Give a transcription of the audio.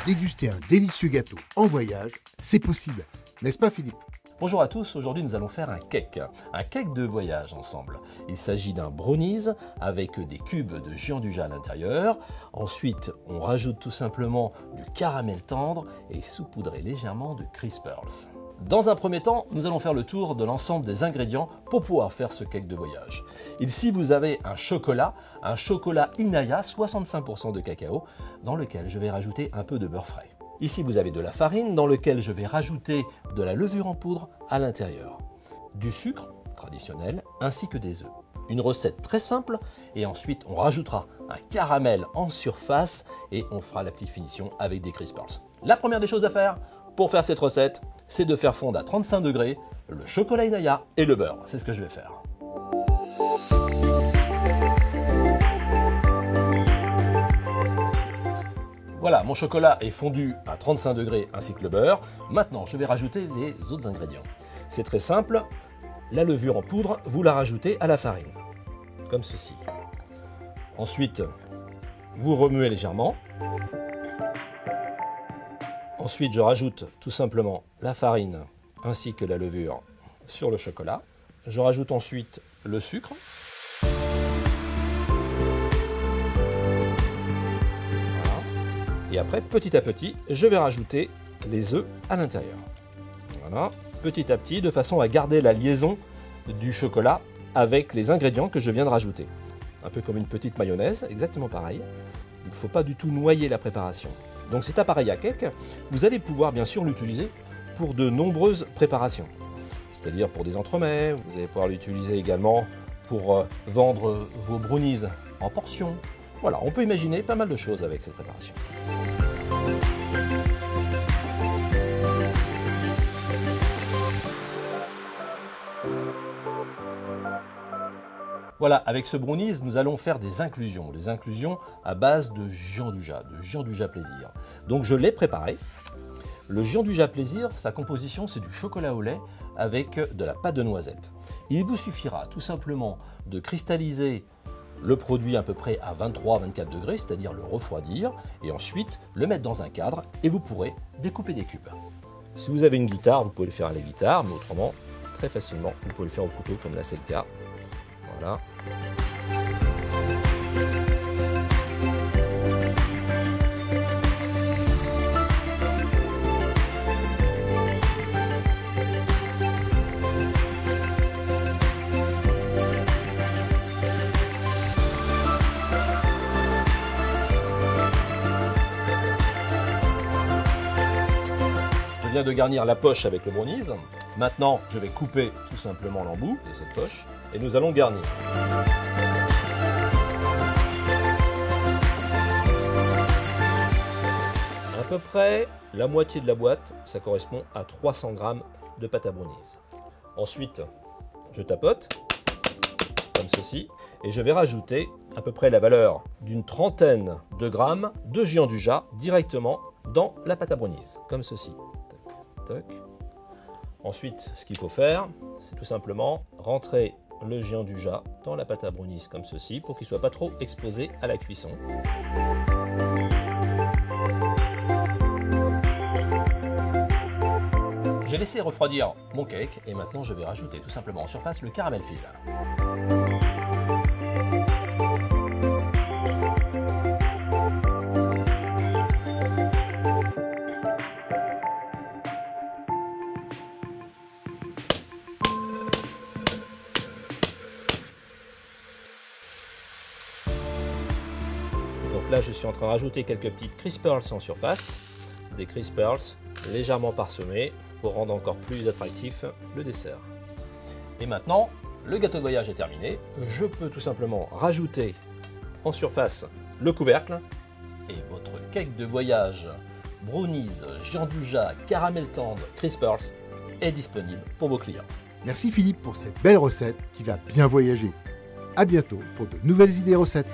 Déguster un délicieux gâteau en voyage, c'est possible, n'est-ce pas Philippe? Bonjour à tous, aujourd'hui nous allons faire un cake de voyage ensemble. Il s'agit d'un brownies avec des cubes de Gianduja à l'intérieur. Ensuite, on rajoute tout simplement du caramel tendre et saupoudré légèrement de Crisperls. Dans un premier temps, nous allons faire le tour de l'ensemble des ingrédients pour pouvoir faire ce cake de voyage. Ici, vous avez un chocolat Inaya 65% de cacao, dans lequel je vais rajouter un peu de beurre frais. Ici, vous avez de la farine dans laquelle je vais rajouter de la levure en poudre à l'intérieur, du sucre traditionnel ainsi que des œufs. Une recette très simple et ensuite on rajoutera un caramel en surface et on fera la petite finition avec des Crisperls. La première des choses à faire pour faire cette recette, c'est de faire fondre à 35 degrés le chocolat Inaya et le beurre. C'est ce que je vais faire. Voilà, mon chocolat est fondu à 35 degrés ainsi que le beurre. Maintenant, je vais rajouter les autres ingrédients. C'est très simple, la levure en poudre, vous la rajoutez à la farine, comme ceci. Ensuite, vous remuez légèrement. Ensuite, je rajoute tout simplement la farine ainsi que la levure sur le chocolat. Je rajoute ensuite le sucre. Et après, petit à petit, je vais rajouter les œufs à l'intérieur. Voilà, petit à petit, de façon à garder la liaison du chocolat avec les ingrédients que je viens de rajouter. Un peu comme une petite mayonnaise, exactement pareil. Il ne faut pas du tout noyer la préparation. Donc cet appareil à cake, vous allez pouvoir bien sûr l'utiliser pour de nombreuses préparations. C'est-à-dire pour des entremets, vous allez pouvoir l'utiliser également pour vendre vos brownies en portions. Voilà, on peut imaginer pas mal de choses avec cette préparation. Voilà, avec ce brownies, nous allons faire des inclusions à base de Gianduja Plaisir. Donc je l'ai préparé. Le Gianduja Plaisir, sa composition, c'est du chocolat au lait avec de la pâte de noisette. Il vous suffira tout simplement de cristalliser le produit à peu près à 23-24 degrés, c'est-à-dire le refroidir, et ensuite le mettre dans un cadre et vous pourrez découper des cubes. Si vous avez une guitare, vous pouvez le faire à la guitare, mais autrement, très facilement, vous pouvez le faire au couteau comme là c'est le cas. Voilà. Je viens de garnir la poche avec le brownies. Maintenant, je vais couper tout simplement l'embout de cette poche et nous allons garnir. À peu près la moitié de la boîte, ça correspond à 300 g de pâte à brownies. Ensuite, je tapote, comme ceci, et je vais rajouter à peu près la valeur d'une trentaine de grammes de Gianduja directement dans la pâte à brownies, comme ceci. Tac, tac. Ensuite, ce qu'il faut faire, c'est tout simplement rentrer le Gianduja dans la pâte à brownies comme ceci pour qu'il ne soit pas trop exposé à la cuisson. J'ai laissé refroidir mon cake et maintenant je vais rajouter tout simplement en surface le caramel fil. Donc là, je suis en train de rajouter quelques petites Crisperls en surface, des Crisperls légèrement parsemés pour rendre encore plus attractif le dessert. Et maintenant, le gâteau de voyage est terminé. Je peux tout simplement rajouter en surface le couvercle et votre cake de voyage brownies, Gianduja, caramel tendre, Crisperls est disponible pour vos clients. Merci Philippe pour cette belle recette qui va bien voyager. À bientôt pour de nouvelles idées recettes.